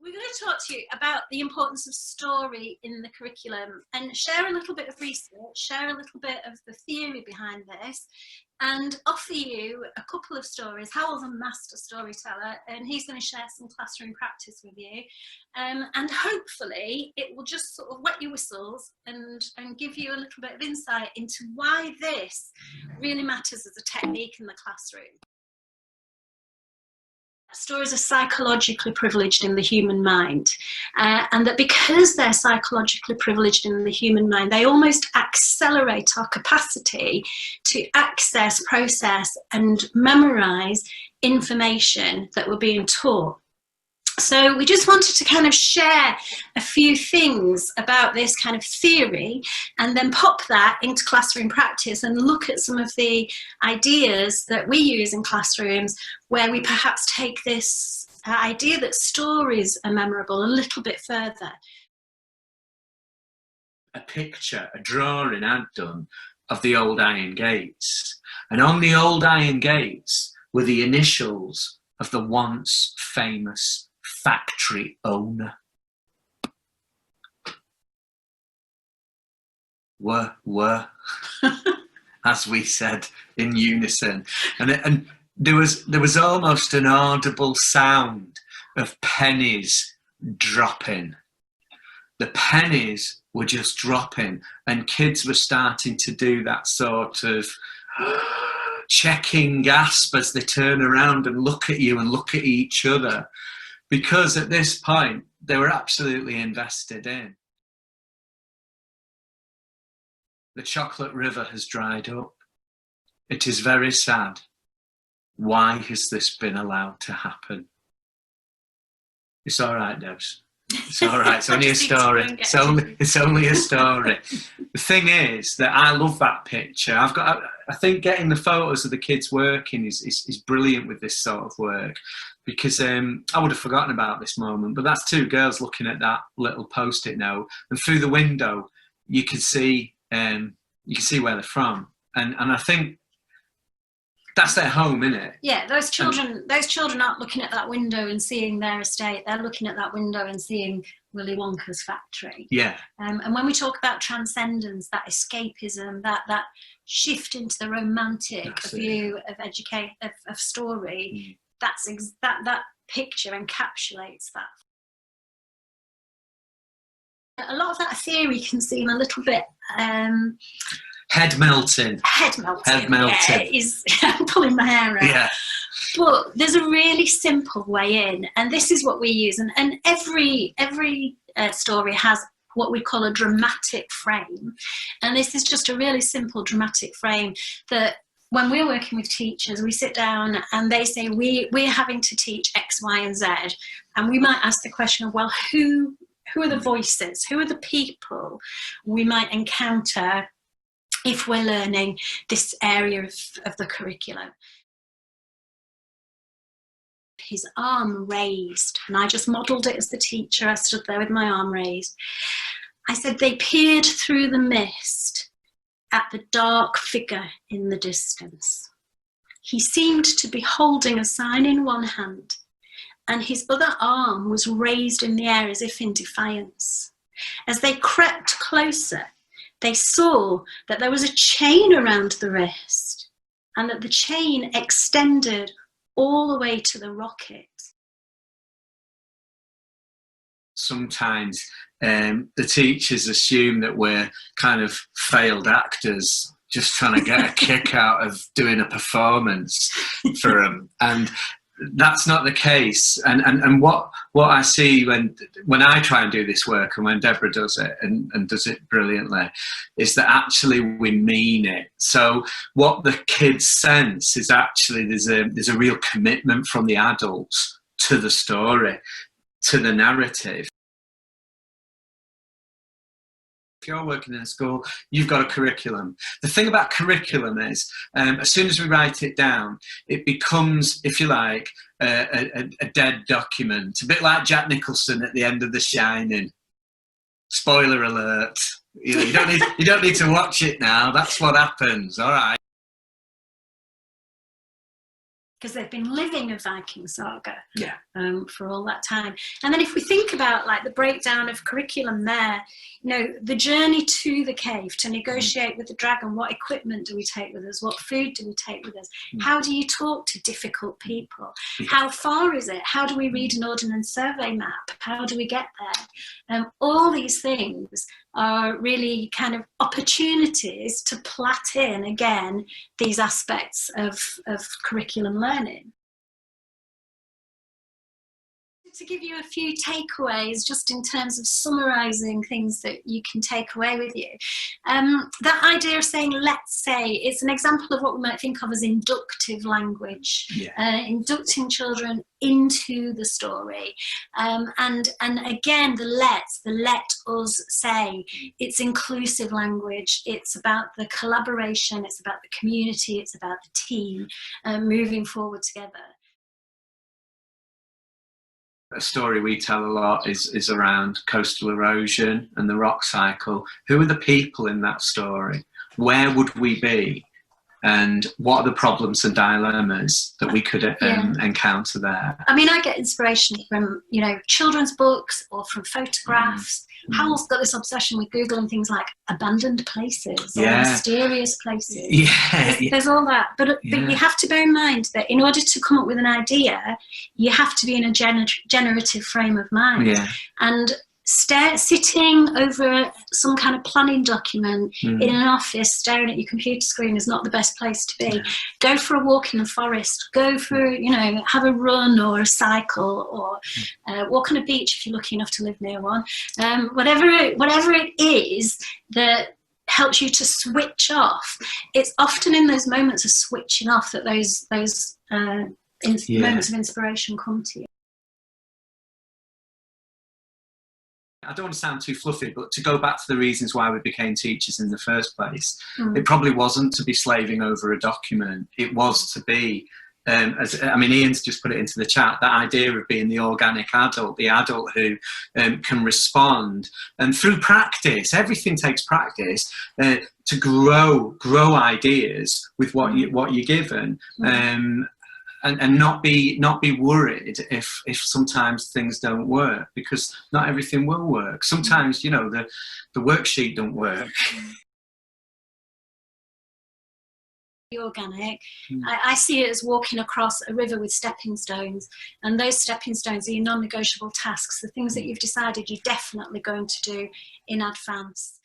We're going to talk to you about the importance of story in the curriculum and share a little bit of research, share a little bit of the theory behind this, and offer you a couple of stories. Hywel's a master storyteller, and he's going to share some classroom practice with you. And hopefully it will just sort of wet your whistles and give you a little bit of insight into why this really matters as a technique in the classroom. Stories are psychologically privileged in the human mind, and that because they're psychologically privileged in the human mind, they almost accelerate our capacity to access, process and memorize information that we're being taught. So we just wanted to kind of share a few things about this kind of theory and then pop that into classroom practice and look at some of the ideas that we use in classrooms where we perhaps take this idea that stories are memorable a little bit further. A picture, a drawing I'd done of the old iron gates, and on the old iron gates were the initials of the once famous factory owner. Were, as we said in unison, and there was almost an audible sound of pennies dropping. The pennies were just dropping, and kids were starting to do that sort of checking gasp as they turn around and look at you and look at each other. Because at this point, they were absolutely invested in. The chocolate river has dried up. It is very sad. Why has this been allowed to happen? It's all right, Debs. It's all right. It's only a story. It's only a story. The thing is that I love that picture. I think getting the photos of the kids working is brilliant with this sort of work, because I would have forgotten about this moment. But that's two girls looking at that little post-it note, and through the window you can see where they're from, and I think that's their home, isn't it? Yeah, those children aren't looking at that window and seeing their estate. They're looking at that window and seeing Willy Wonka's factory. Yeah. And when we talk about transcendence, that escapism, that shift into the romantic view of story, that picture encapsulates that. A lot of that theory can seem a little bit head melting. Yeah, I'm pulling my hair out. Yeah. But there's a really simple way in, and this is what we use. And every story has what we call a dramatic frame. And this is just a really simple dramatic frame that when we're working with teachers, we sit down and they say, we're having to teach X, Y, and Z. And we might ask the question of, well, who are the voices? Who are the people we might encounter if we're learning this area of the curriculum? His arm raised, and I just modelled it as the teacher. I stood there with my arm raised. I said, they peered through the mist at the dark figure in the distance. He seemed to be holding a sign in one hand, and his other arm was raised in the air as if in defiance. As they crept closer, they saw that there was a chain around the wrist, and that the chain extended all the way to the rocket. Sometimes the teachers assume that we're kind of failed actors just trying to get a kick out of doing a performance for them, and that's not the case. And what I see when I try and do this work, and when Debra does it and does it brilliantly, is that actually we mean it. So what the kids sense is actually there's a real commitment from the adults to the story, to the narrative. If you're working in a school, you've got a curriculum. The thing about curriculum is, as soon as we write it down, it becomes, if you like, a dead document. A bit like Jack Nicholson at the end of The Shining. Spoiler alert. You don't need to watch it now. That's what happens. All right. because they've been living a Viking saga for all that time. And then if we think about like the breakdown of curriculum there, you know, the journey to the cave to negotiate with the dragon, what equipment do we take with us? What food do we take with us? How do you talk to difficult people? How far is it? How do we read an ordnance survey map? How do we get there? All these things are really kind of opportunities to plait in again these aspects of curriculum learning. To give you a few takeaways, just in terms of summarising things that you can take away with you. That idea of saying, let's say, is an example of what we might think of as inductive language, inducting children into the story. And again, the let us say, it's inclusive language, it's about the collaboration, it's about the community, it's about the team moving forward together. A story we tell a lot is around coastal erosion and the rock cycle. Who are the people in that story? Where would we be? And what are the problems and dilemmas that we could encounter there? I mean, I get inspiration from, you know, children's books or from photographs. Hywel's got this obsession with Googling things like abandoned places or mysterious places. There's all that. But you have to bear in mind that in order to come up with an idea, you have to be in a generative frame of mind. And sitting over some kind of planning document in an office staring at your computer screen is not the best place to be. Go for a walk in the forest, go for, you know, have a run or a cycle, or walk on a beach if you're lucky enough to live near one. Whatever it is that helps you to switch off, it's often in those moments of switching off that those moments of inspiration come to you. I don't want to sound too fluffy, but to go back to the reasons why we became teachers in the first place, it probably wasn't to be slaving over a document. It was to be, Ian's just put it into the chat, that idea of being the organic adult, the adult who can respond. And through practice, everything takes practice, to grow ideas with what you're given. And not be worried if sometimes things don't work, because not everything will work. Sometimes, you know, the worksheet don't work. Organic. I see it as walking across a river with stepping stones, and those stepping stones are your non-negotiable tasks, the things that you've decided you're definitely going to do in advance.